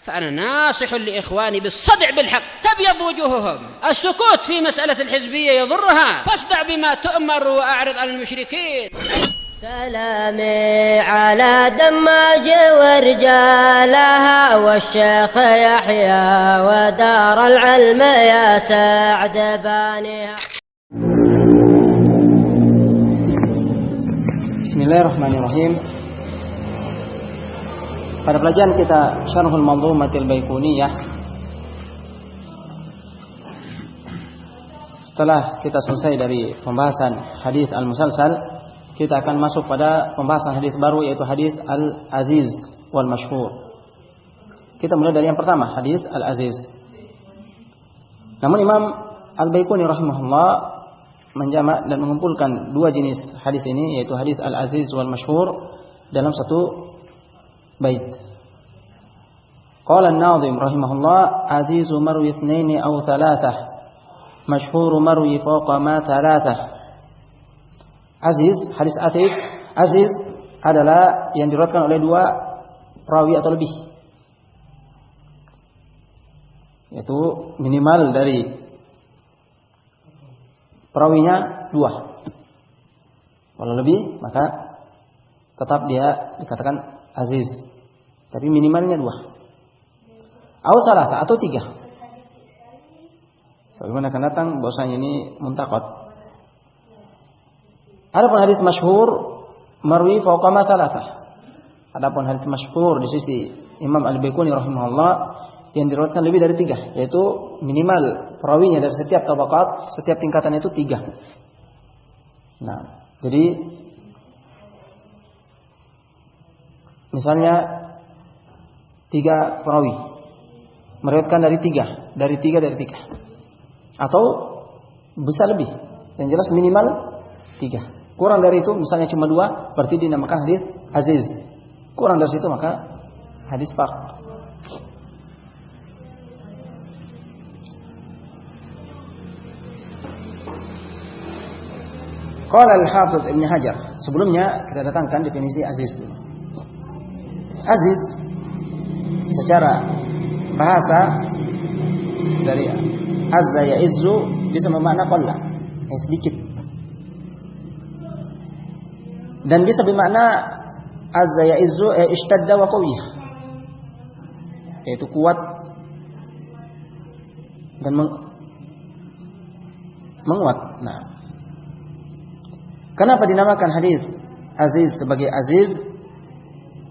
فأنا ناصح لإخواني بالصدع بالحق تبيض وجوههم. السكوت في مسألة الحزبية يضرها، فاصدع بما تؤمر وأعرض عن المشركين. سلامي على دماج ورجالها والشيخ يحيى ودار العلم يا سعد بانيها. Bismillahirrahmanirrahim. Pada pelajaran kita Syarhul Manzumatil Baiquniyah, setelah kita selesai dari pembahasan hadis al-musalsal, kita akan masuk pada pembahasan hadis baru, yaitu hadis al-aziz wal mashhur. Kita mulai dari yang pertama, hadis al-aziz. Namun Imam Al-Baiquni rahimahullah menjamak dan mengumpulkan dua jenis hadis ini, yaitu hadis al-aziz wal mashhur, dalam satu bait. Qala an-Nazim rahimahullah, azizu marwi itsnaini aw thalathah, mashhur marwi fawqa ma thalathah. Aziz, hadis aziz adalah yang diriwayatkan oleh dua perawi atau lebih, yaitu minimal dari perawinya dua. Kalau lebih maka tetap dia dikatakan aziz, tapi minimalnya dua. Atau salah atau tiga. Sebagaimana akan datang bahwasanya ini muntaqad. Adapun hadis masyhur marwi fawqa ma thalathah. Adapun hadis masyhur di sisi Imam Al-Baiquni rahimahullah yang diriwayatkan lebih dari tiga, yaitu minimal perawinya dari setiap tabaqat, setiap tingkatan itu tiga. Nah, jadi misalnya tiga perawi meriwayatkan dari tiga, atau bisa lebih, yang jelas minimal tiga. Kurang dari itu, misalnya cuma dua, berarti dinamakan hadis aziz. Kurang dari situ maka hadis fard. Qala al-Hafidz Ibnu Hajar. Sebelumnya kita datangkan definisi aziz. Aziz secara bahasa dari azza ya izzu bisa bermakna qalla, yang sedikit. Dan bisa bermakna azza ya izzu ishtadda wa qawiyah, yaitu kuat dan menguat. Nah, kenapa dinamakan hadis aziz sebagai aziz?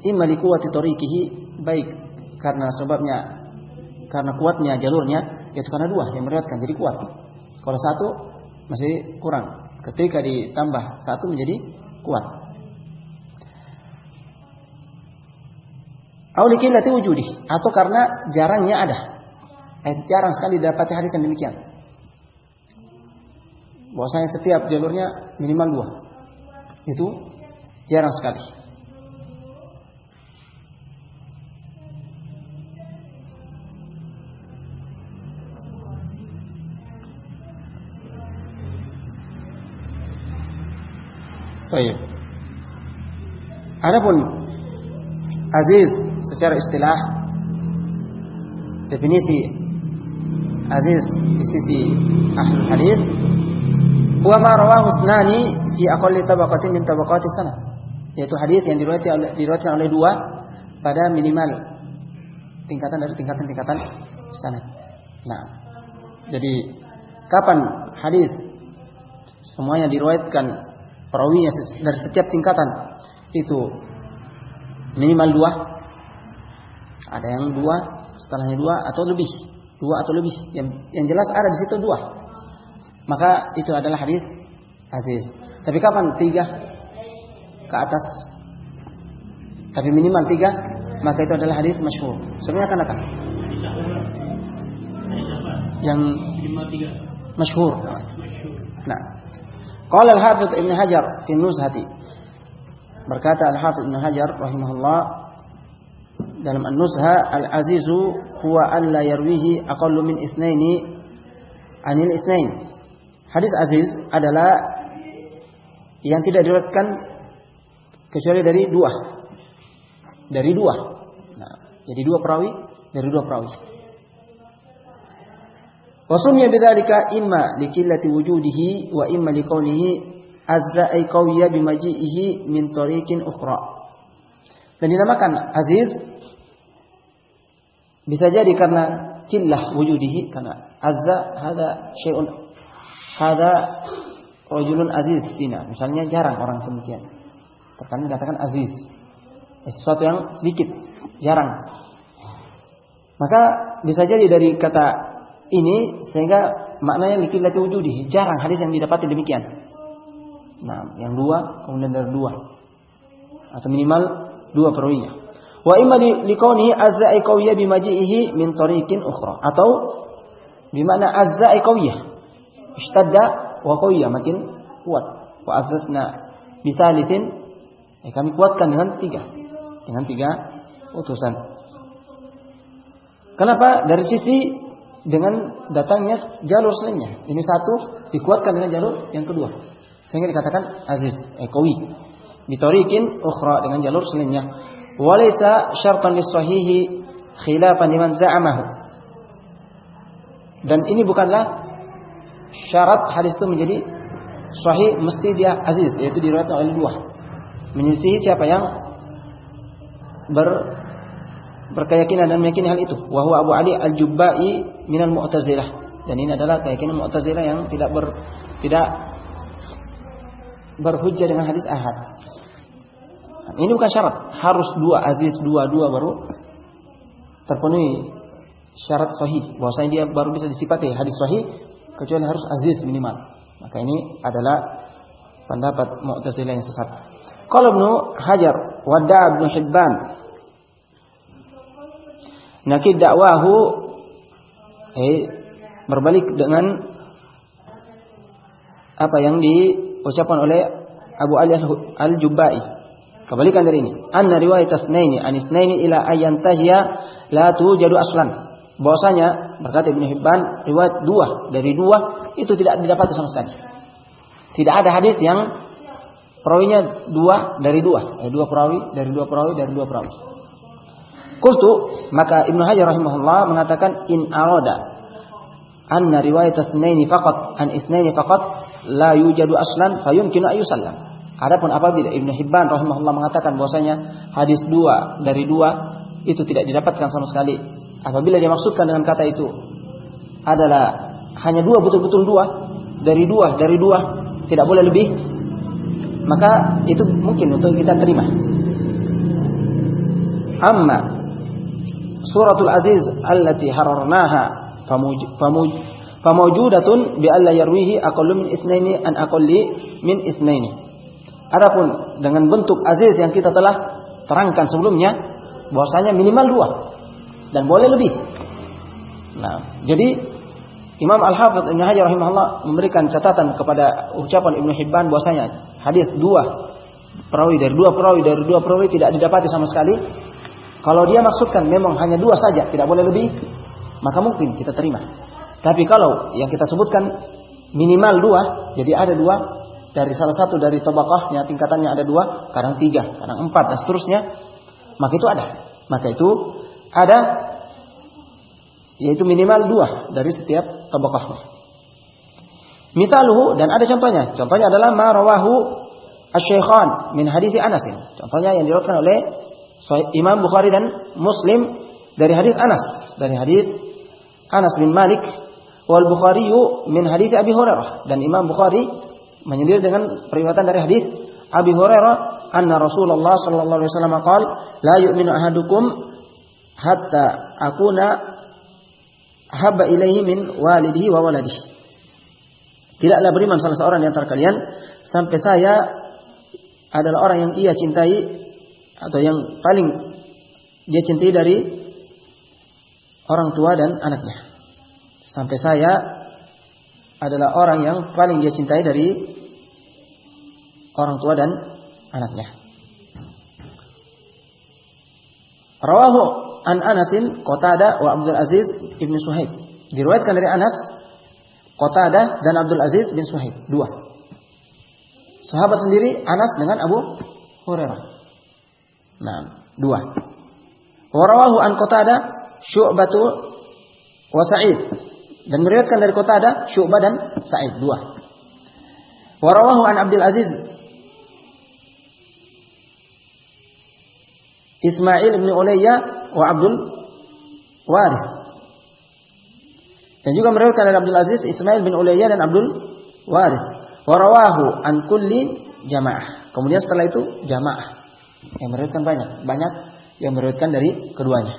Imma li quwwati tariqihi, baik karena sebabnya, karena kuatnya jalurnya, yaitu karena dua yang meriwayatkan jadi kuat. Kalau satu masih kurang, ketika ditambah satu menjadi kuat. Aw li qillati wujudi, atau karena jarangnya ada. Jarang sekali didapati hadis yang demikian. Bahwasanya setiap jalurnya minimal dua. Itu jarang sekali. Baik. Adapun aziz secara istilah, definisi aziz di sisi ahli hadis, huwa ma rawahu ithnani fi aqalli tabaqatin min tabaqati sanad, yaitu hadis yang diriwayatkan oleh dua pada minimal tingkatan dari tingkatan sanad. Nah, jadi kapan hadis semuanya diriwayatkan perawinya dari setiap tingkatan itu minimal dua, ada yang dua, setelahnya dua atau lebih, yang jelas ada di situ dua, maka itu adalah hadis aziz. Tapi kapan tiga ke atas, tapi minimal tiga, maka itu adalah hadis masyhur. Sebenarnya akan datang yang masyhur. Nah, qala al-Hafidz Ibnu Hajar fi Nuzhati, berkata al-Hafidz Ibnu Hajar rahimahullah dalam An-Nuzha, al-azizu huwa alla yarwihi aqallu min itsnaini anil itsnain. Hadis aziz adalah yang tidak diriwayatkan kecuali dari dua. Nah, jadi dua perawi dari dua perawi. Wa summiya bidzalika imma likillati wujudihi wa imma likaunihi azza ay qawiyya bimaji'ihi min tariqin ukhra. Dan dinamakan aziz bisa jadi karena killah wujudihi, karena azza hada syai'un, hada rajulun aziz fina. Misalnya jarang orang demikian. Terkadang dikatakan aziz, sesuatu yang sedikit, jarang. Maka bisa jadi dari kata ini sehingga maknanya likillati wujudihi, jarang hadis yang didapati demikian. Nah, yang dua kemudian dari dua atau minimal dua perawinya. Wa imma likaunihi azza ay qawiyya bimaji'ihi min tariqin ukhra, atau bimana azza ay qawiyya ishtadda wa qawiyya, makin kuat. Wa azzasna bisalisin, kami kuatkan dengan tiga utusan. Kenapa? Dari sisi dengan datangnya jalur selainnya. Ini satu dikuatkan dengan jalur yang kedua, sehingga dikatakan aziz ay qawi bi tariqin ukhra, dengan jalur selainnya. Walaysa syartan lis-sahihi khilafan liman za'amahu. Dan ini bukanlah syarat hadis itu menjadi sahih mesti dia aziz, yaitu diriwayatkan oleh dua. Menyelisihi siapa yang berkeyakinan dan meyakini hal itu. Wa huwa Abu Ali Al-Jubba'i minal Mu'tazilah. Dan ini adalah keyakinan Mu'tazilah yang tidak berhujjah dengan hadis ahad. Ini bukan syarat, harus dua aziz, dua baru terpenuhi syarat sahih. Bahwasanya dia baru bisa disifati hadis sahih, kecuali harus aziz minimal. Maka ini adalah pendapat Mu'tazilah yang sesat. Qala Ibnu Hajar wa da'a Ibnu Hibban nakid dakwahu, berbalik dengan apa yang diucapkan oleh Abu Ali Al-Jubba'i. Kebalikan dari ini. Anna riwayat asnaini an isnaini ila ayyan tahiya la tujadu aslan. Bahwasanya berkata Ibnu Hibban, riwayat dua dari dua itu tidak didapati sama sekali. Tidak ada hadis yang perawinya dua dari dua, dua perawi dari dua perawi dari dua perawi. Qultu, maka Ibnu Hajar rahimahullah mengatakan in arada anna riwayat asnaini faqat an isnaini faqat la yujadu aslan fayumkinu ayusallam. Adapun apabila Ibnu Hibban rahimahullah mengatakan bahwasanya hadis dua dari dua itu tidak didapatkan sama sekali, apabila dia maksudkan dengan kata itu adalah hanya dua, betul-betul dua dari dua, tidak boleh lebih, maka itu mungkin untuk kita terima. Amma suratul aziz allati hararnaha famawjudatun bi alla yarwihi aqallu min itsnaini an aqalli min itsnaini. Adapun dengan bentuk aziz yang kita telah terangkan sebelumnya, bahwasanya minimal dua dan boleh lebih. Nah, jadi Imam Al-Hafidz Ibnu Hajar rahimahullah memberikan catatan kepada ucapan Ibnu Hibban bahwasanya hadis dua perawi dari dua perawi tidak didapati sama sekali. Kalau dia maksudkan memang hanya dua saja, tidak boleh lebih, maka mungkin kita terima. Tapi kalau yang kita sebutkan minimal dua, jadi ada dua dari salah satu dari tabaqahnya, tingkatannya ada dua, kadang tiga, kadang empat, dan seterusnya, maka itu ada, yaitu minimal dua dari setiap tabaqahnya. Mithaluhu, dan ada contohnya adalah ma rawahu asy-syaikhan min hadits Anas. Contohnya yang diriwayatkan oleh Imam Bukhari dan Muslim dari hadis Anas bin Malik, wal Bukhari min hadits Abi Hurairah, dan Imam Bukhari menyendiri dengan periwayatan dari hadis Abi Hurairah, anna Rasulullah sallallahu alaihi wasallam qala la yu'minu ahadukum hatta akuna habba ilaihi min walidihi wa waladihi. Tidaklah beriman salah seorang di antara kalian sampai saya adalah orang yang ia cintai atau yang paling dia cintai dari orang tua dan anaknya. Sampai saya adalah orang yang paling dia cintai dari orang tua dan anaknya. Rawahu an Anasin Qatadah wa Abdul Aziz ibn Suhaib. Diriwayatkan dari Anas, Qatadah dan Abdul Aziz bin Suhaib, dua sahabat sendiri, Anas dengan Abu Hurairah. Nah, dua. Wa rawahu an Qatadah Syu'batu wa Sa'id. Dan meriwayatkan dari Qatadah, Syu'bah dan Sa'id, dua. Wa rawahu an Abdul Aziz Ismail bin Ulayya wa Abdul Warith. Dan juga meriwayatkan dari Abdul Aziz Ismail bin Ulayya dan Abdul Warith. Wa rawahu an kulli jamaah. Kemudian setelah itu jamaah yang meriwayatkan banyak yang meriwayatkan dari keduanya.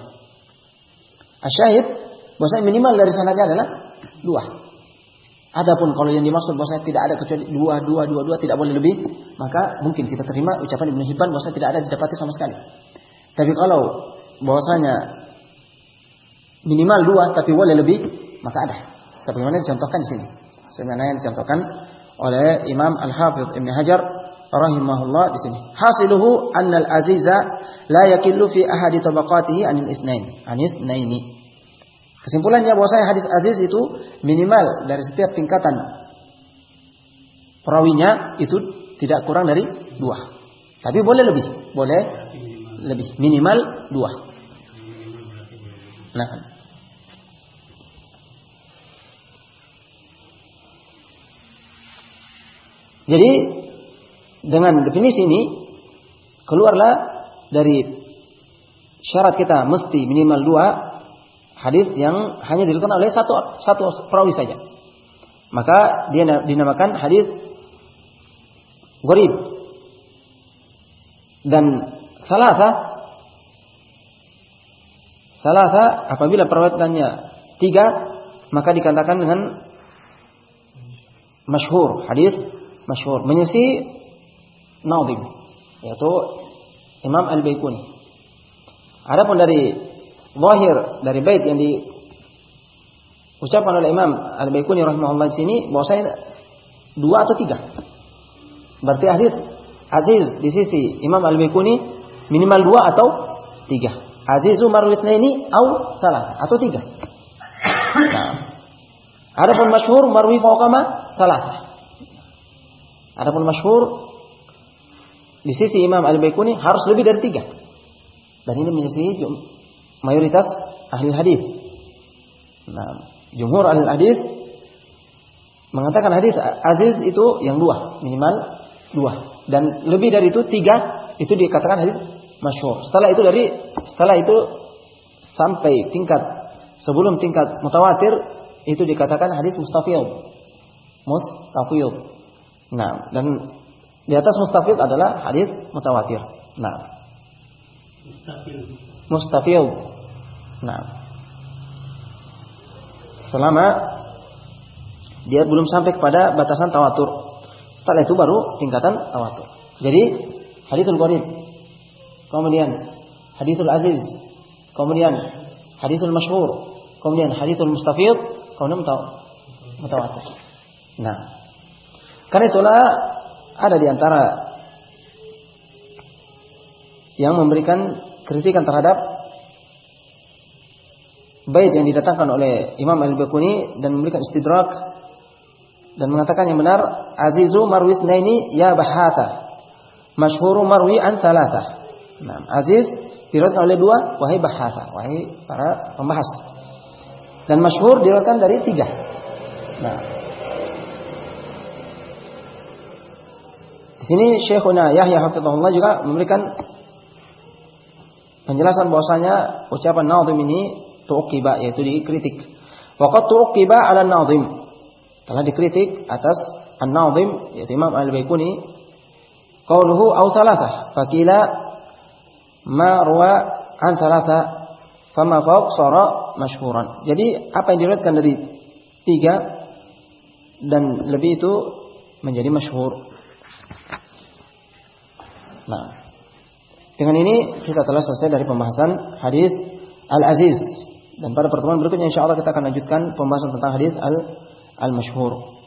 Asyahid bahwasanya minimal dari sanadnya adalah dua. Adapun kalau yang dimaksud bahwasanya tidak ada kecuali dua tidak boleh lebih, maka mungkin kita terima ucapan Ibnu Hibban bahwasanya tidak ada didapati sama sekali. Tapi kalau bahwasanya minimal dua tapi boleh lebih, maka ada. Sebagaimana dicontohkan di sini. Sebagaimana yang dicontohkan oleh Imam Al-Hafidz Ibnu Hajar rahimahullah di sini. Hasiluhu annal aziza la yakillu fi ahadi tabaqatihi anil itsnaini. Kesimpulannya bahwasanya hadis aziz itu minimal dari setiap tingkatan perawinya itu tidak kurang dari dua. Tapi boleh lebih, minimal dua. Nah, jadi dengan definisi ini keluarlah dari syarat kita mesti minimal dua hadis yang hanya diriwayatkan oleh satu perawi saja. Maka dia dinamakan hadis gharib. Dan salasa apabila perawatannya tiga maka dikatakan dengan masyhur, hadis masyhur, menyisi nadhim, yaitu Imam Al-Baiquni. Adapun dari zahir dari bait yang diucapkan oleh Imam Al-Baiquni rahimahullah di sini bahwasanya dua atau tiga. Berarti hadis aziz di sisi Imam Al-Baiquni minimal dua atau tiga. Azizu marwi itsnaini au salah atau tiga. Nah, adapun masyhur marwi fawqa ma salah. Adapun masyhur di sisi Imam Al-Baiquni harus lebih dari tiga. Dan ini menyisi mayoritas ahli hadis. Nah, jumhur ahli hadis mengatakan hadis aziz itu yang dua, minimal dua. Dan lebih dari itu tiga itu dikatakan hadis masyhur. Setelah itu sampai tingkat sebelum tingkat mutawatir itu dikatakan hadis mustafid. Nah, dan di atas mustafid adalah hadis mutawatir. Nah, mustafid. Nah, selama dia belum sampai kepada batasan tawatur. Setelah itu baru tingkatan tawatur. Jadi haditsul gharib, kemudian haditsul aziz, kemudian haditsul masyhur, kemudian haditsul mustafid, kemudian mutawatir. Nah, karena itulah ada di antara yang memberikan kritikan terhadap bait yang didatangkan oleh Imam Al-Baiquni dan memberikan istidrak dan mengatakan yang benar azizu marwi itsnaini ya bahatha masyhuru marwi an salatah. Nah, aziz diriwayatkan oleh dua wahai bahatha, wahai para pembahas. Dan masyhur diriwayatkan dari tiga. Nah, di sini Syekhuna Yahya hafizahullah juga memberikan penjelasan bahwasanya ucapan nadhim ini tuqiba, yaitu dikritik. Waqad tuqiba 'ala an-nadhim. Telah dikritik atas an-nadhim yaitu Imam Al-Baiquni qauluhu aw salatah faqila ma ruwa an salatah fama fawq sara masyhuran. Jadi apa yang diriwayatkan dari tiga dan lebih itu menjadi masyhur. Nah, dengan ini kita telah selesai dari pembahasan hadis Al-Aziz, dan pada pertemuan berikutnya insyaallah kita akan lanjutkan pembahasan tentang hadis Al-Masyhur.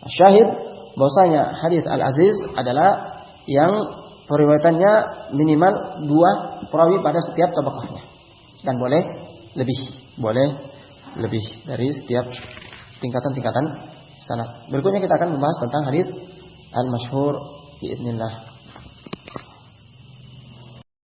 Syahid bahwasanya hadis Al-Aziz adalah yang periwayatannya minimal dua perawi pada setiap tabaqahnya, dan boleh lebih dari setiap tingkatan-tingkatan sanad. Berikutnya kita akan membahas tentang hadis Al-Masyhur biidznillah.